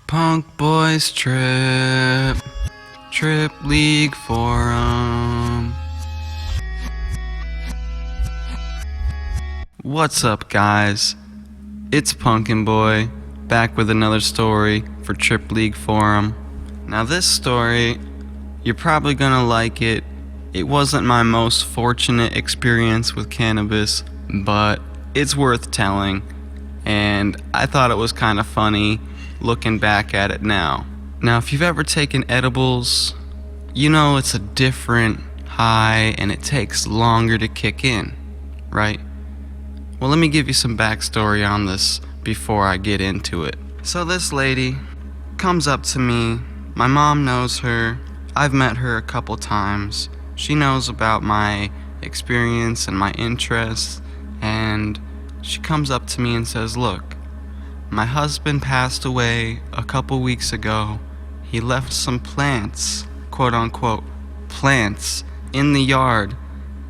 Punk Boys Trip League Forum. What's up, guys? It's Punkin Boy, back with another story for Trip League Forum. Now this story, you're probably gonna like it. It wasn't my most fortunate experience with cannabis, but it's worth telling, and I thought it was kind of funny looking back at it now. Now, if you've ever taken edibles, you know it's a different high and it takes longer to kick in, right? Well, let me give you some backstory on this before I get into it. So this lady comes up to me. My mom knows her. I've met her a couple times. She knows about my experience and my interests, and she comes up to me and says, "Look, my husband passed away a couple weeks ago. He left some plants, quote unquote, plants, in the yard,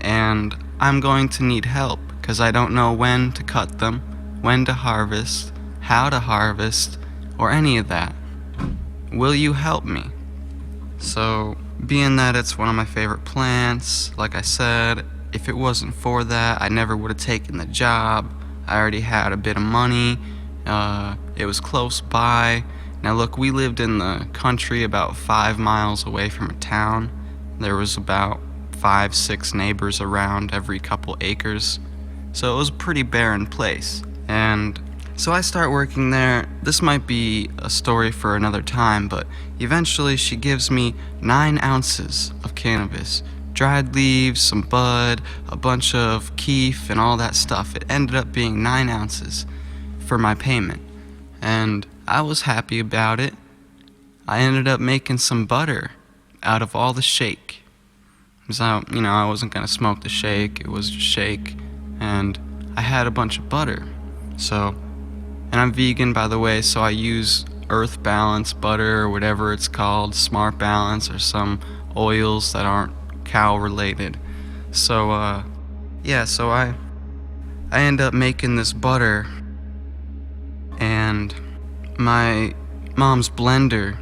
and I'm going to need help because I don't know when to cut them, when to harvest, how to harvest, or any of that. Will you help me?" So, being that it's one of my favorite plants, like I said, if it wasn't for that, I never would have taken the job. I already had a bit of money. It was close by. Now look, we lived in the country about 5 miles away from a town. There was about 5-6 neighbors around every couple acres. So it was a pretty barren place. And so I start working there. This might be a story for another time, but eventually she gives me 9 ounces of cannabis. Dried leaves, some bud, a bunch of keef, and all that stuff. It ended up being 9 ounces for my payment, and I was happy about it. I ended up making some butter out of all the shake. So, I wasn't gonna smoke the shake, it was just shake, and I had a bunch of butter. So, and I'm vegan, by the way, so I use Earth Balance butter, or whatever it's called, Smart Balance, or some oils that aren't cow related. So, so I end up making this butter, and my mom's blender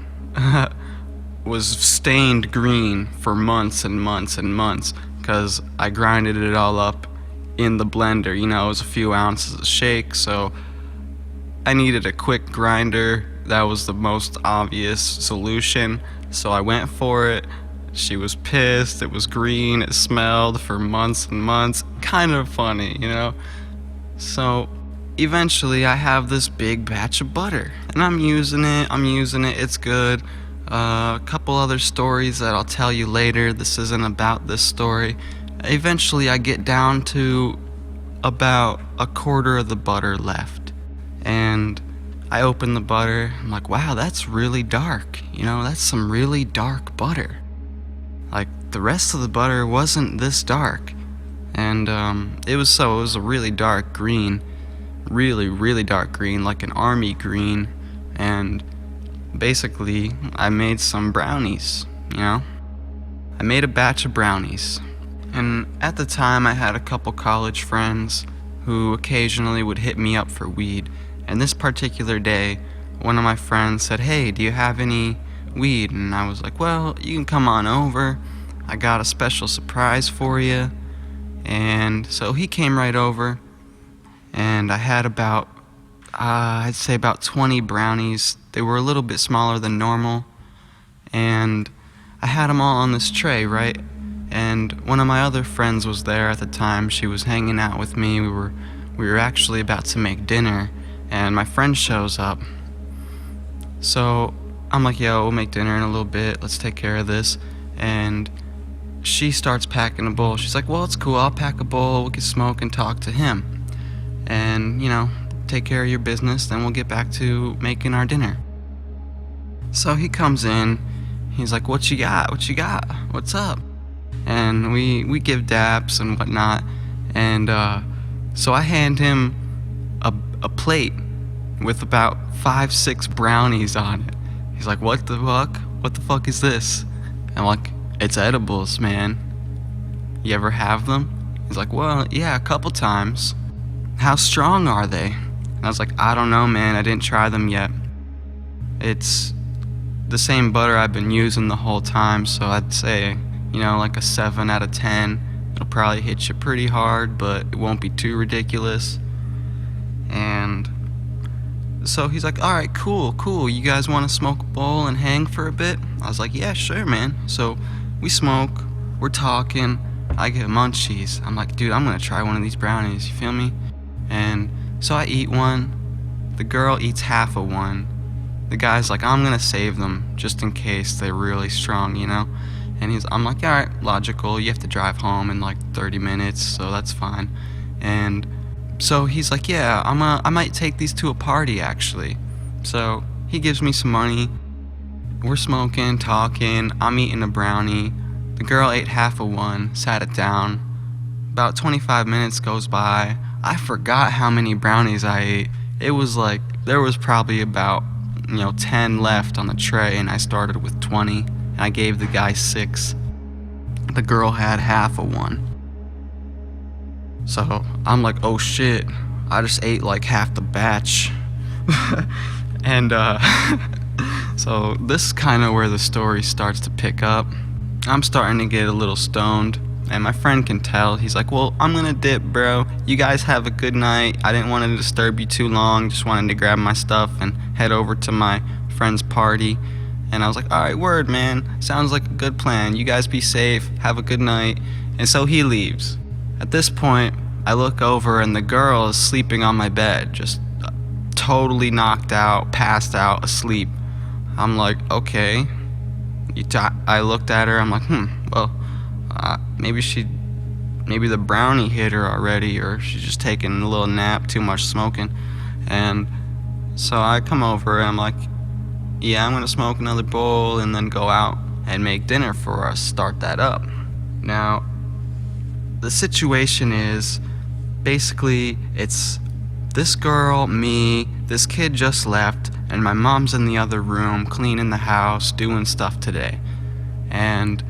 was stained green for months and months and months because I grinded it all up in the blender. It was a few ounces of shake, so I needed a quick grinder. That was the most obvious solution, so I went for it. She was pissed. It was green. It smelled for months and months. Kind of funny, So eventually I have this big batch of butter, and I'm using it. It's good. A couple other stories that I'll tell you later. This isn't about this story. Eventually I get down to about a quarter of the butter left, and I open the butter. I'm like, wow, that's really dark. That's some really dark butter. Like, the rest of the butter wasn't this dark. And it was a really dark green. Really, really dark green, like an army green. And basically, I made some brownies, I made a batch of brownies. And at the time, I had a couple college friends who occasionally would hit me up for weed. And this particular day, one of my friends said, "Hey, do you have any weed?" And I was like, "Well, you can come on over. I got a special surprise for you." And so he came right over, and I had about, I'd say about 20 brownies. They were a little bit smaller than normal, and I had them all on this tray, right? And one of my other friends was there at the time. She was hanging out with me. We were actually about to make dinner, and my friend shows up. So I'm like, "Yo, we'll make dinner in a little bit. Let's take care of this." And she starts packing a bowl. She's like, "Well, it's cool. I'll pack a bowl. We can smoke and talk to him. And, take care of your business. Then we'll get back to making our dinner." So he comes in. He's like, "What you got? What you got? What's up?" And we give daps and whatnot. And so I hand him a plate with about 5-6 brownies on it. He's like, "What the fuck? What the fuck is this?" I'm like, "It's edibles, man. You ever have them?" He's like, "Well, yeah, a couple times." "How strong are they?" And I was like, "I don't know, man. I didn't try them yet." It's the same butter I've been using the whole time, so I'd say, like a 7 out of 10. It'll probably hit you pretty hard, but it won't be too ridiculous. And so he's like, alright, cool, you guys want to smoke a bowl and hang for a bit? I was like, yeah, sure, man. So we smoke, we're talking, I get munchies. I'm like, dude, I'm gonna try one of these brownies, you feel me? And so I eat one, the girl eats half of one. The guy's like, I'm gonna save them just in case they're really strong, And I'm like, alright, logical, you have to drive home in like 30 minutes, so that's fine. And so he's like, yeah, I might take these to a party actually. So he gives me some money. We're smoking, talking, I'm eating a brownie. The girl ate half of one, sat it down. About 25 minutes goes by. I forgot how many brownies I ate. It was like, there was probably about 10 left on the tray, and I started with 20, and I gave the guy 6. The girl had half of one. So I'm like, oh shit, I just ate like half the batch. And so this is kind of where the story starts to pick up. I'm starting to get a little stoned, and my friend can tell. He's like, well, I'm gonna dip, bro. You guys have a good night. I didn't want to disturb you too long. Just wanted to grab my stuff and head over to my friend's party. And I was like, alright, word, man. Sounds like a good plan. You guys be safe. Have a good night. And so he leaves. At this point, I look over and the girl is sleeping on my bed, just totally knocked out, passed out, asleep. I'm like, okay. I looked at her, I'm like, well, maybe the brownie hit her already, or she's just taking a little nap, too much smoking. And so I come over and I'm like, yeah, I'm gonna smoke another bowl and then go out and make dinner for us, start that up. Now, the situation is, basically, it's this girl, me, this kid just left, and my mom's in the other room cleaning the house, doing stuff today. And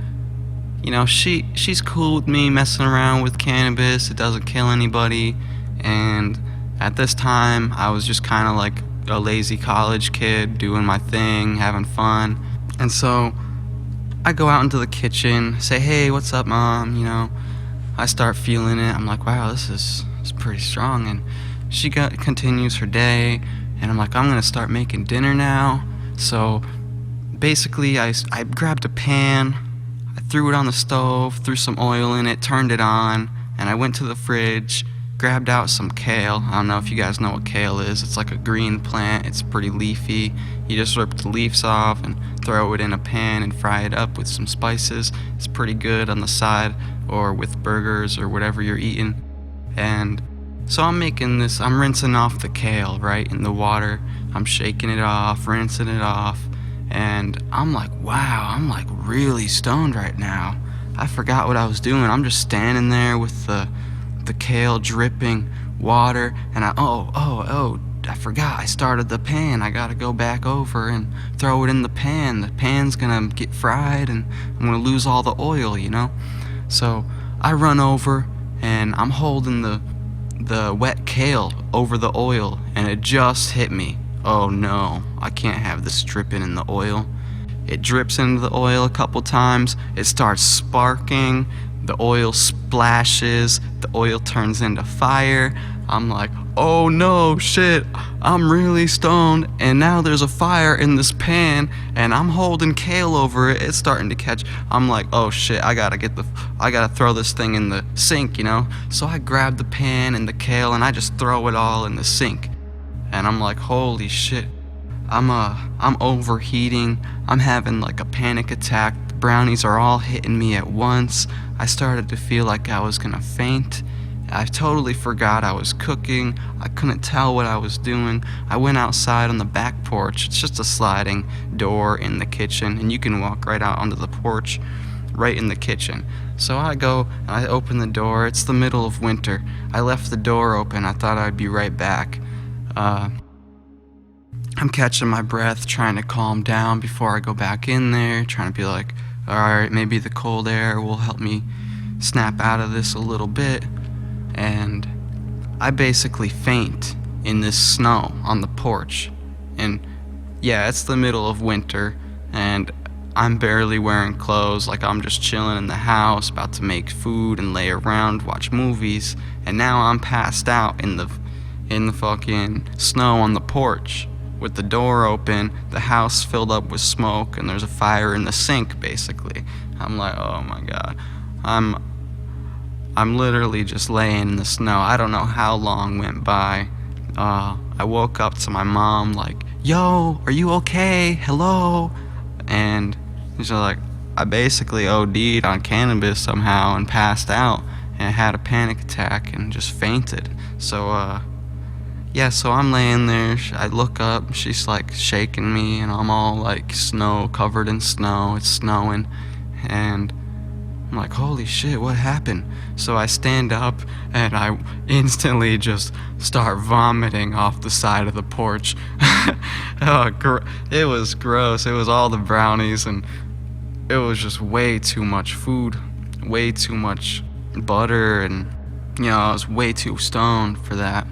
she's cool with me messing around with cannabis. It doesn't kill anybody. And at this time, I was just kind of like a lazy college kid doing my thing, having fun. And so I go out into the kitchen, say, hey, what's up, Mom? I start feeling it. I'm like, wow, this is pretty strong. And she continues her day, and I'm like, I'm gonna start making dinner now. So basically, I grabbed a pan, I threw it on the stove, threw some oil in it, turned it on, and I went to the fridge, grabbed out some kale. I don't know if you guys know what kale is. It's like a green plant. It's pretty leafy. You just rip the leaves off and throw it in a pan and fry it up with some spices. It's pretty good on the side or with burgers or whatever you're eating. And so I'm making this, I'm rinsing off the kale, right, in the water. I'm shaking it off, rinsing it off, and I'm like, wow, I'm like really stoned right now. I forgot what I was doing. I'm just standing there with the kale dripping water, and I forgot I started the pan. I gotta go back over and throw it in the pan. The pan's gonna get fried, and I'm gonna lose all the oil, So I run over, and I'm holding the wet kale over the oil, and it just hit me. Oh no, I can't have this dripping in the oil. It drips into the oil a couple times, it starts sparking, the oil splashes, the oil turns into fire. I'm like, oh no, shit, I'm really stoned, and now there's a fire in this pan, and I'm holding kale over it, it's starting to catch. I'm like, oh shit, I gotta throw this thing in the sink, So I grab the pan and the kale, and I just throw it all in the sink. And I'm like, holy shit, I'm overheating, I'm having like a panic attack, the brownies are all hitting me at once. I started to feel like I was gonna faint. I totally forgot I was cooking. I couldn't tell what I was doing. I went outside on the back porch. It's just a sliding door in the kitchen, and you can walk right out onto the porch, right in the kitchen. So I go, and I open the door. It's the middle of winter. I left the door open. I thought I'd be right back. I'm catching my breath, trying to calm down before I go back in there, trying to be like, alright, maybe the cold air will help me snap out of this a little bit. And I basically faint in this snow on the porch. And yeah, it's the middle of winter, and I'm barely wearing clothes. Like, I'm just chilling in the house, about to make food and lay around, watch movies, and now I'm passed out in the fucking snow on the porch with the door open, the house filled up with smoke, and there's a fire in the sink, basically. I'm like, oh my god. I'm literally just laying in the snow. I don't know how long went by. I woke up to my mom like, yo, are you okay? Hello? And she's like, I basically OD'd on cannabis somehow and passed out and had a panic attack and just fainted. So, yeah, so I'm laying there. I look up, she's like shaking me, and I'm all like snow, covered in snow. It's snowing, and I'm like, holy shit, what happened? So I stand up, and I instantly just start vomiting off the side of the porch. It was gross. It was all the brownies, and it was just way too much food, way too much butter, and, you know, I was way too stoned for that.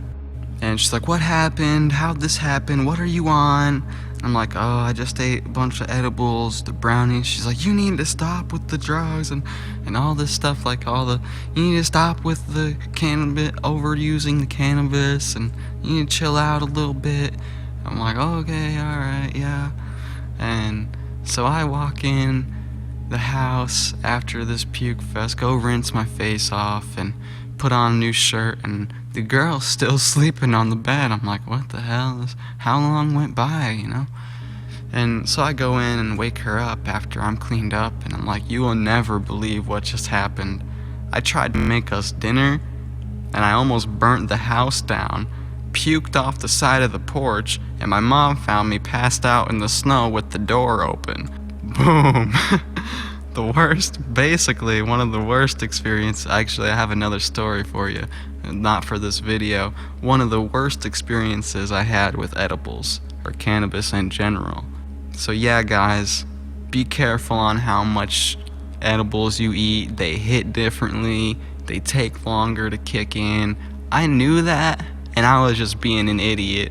And she's like, what happened? How'd this happen? What are you on? I'm like, oh, I just ate a bunch of edibles, the brownies. She's like, you need to stop with the drugs and all this stuff, like you need to stop with the cannabis, overusing the cannabis, and you need to chill out a little bit. I'm like, oh, okay, alright, yeah. And so I walk in the house after this puke fest, go rinse my face off and put on a new shirt, and the girl's still sleeping on the bed. I'm like, what the hell? How long went by, you know? And so I go in and wake her up after I'm cleaned up, and I'm like, you will never believe what just happened. I tried to make us dinner, and I almost burnt the house down, puked off the side of the porch, and my mom found me passed out in the snow with the door open. Boom. The worst, basically one of the worst experiences. Actually, I have another story for you, not for this video. One of the worst experiences I had with edibles, or cannabis in general. So yeah, guys, be careful on how much edibles you eat. They hit differently, they take longer to kick in. I knew that, and I was just being an idiot.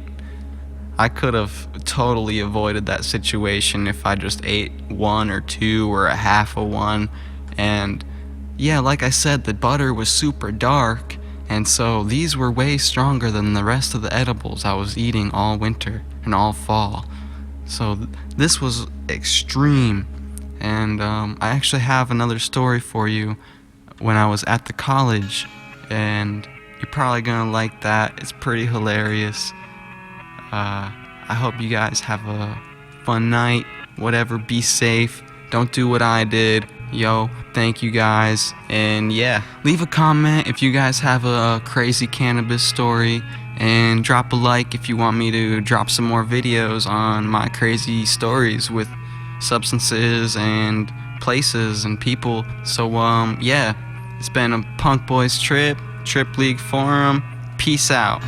I could have totally avoided that situation if I just ate one or two or a half of one. And yeah, like I said, the butter was super dark, and so these were way stronger than the rest of the edibles I was eating all winter and all fall. So this was extreme. And I actually have another story for you when I was at the college, and you're probably gonna like that. It's pretty hilarious. I hope you guys have a fun night. Whatever, be safe. Don't do what I did. Yo, thank you guys. And yeah, leave a comment if you guys have a crazy cannabis story. And drop a like if you want me to drop some more videos on my crazy stories with substances and places and people. So, yeah, it's been a Punk Boys Trip League Forum. Peace out.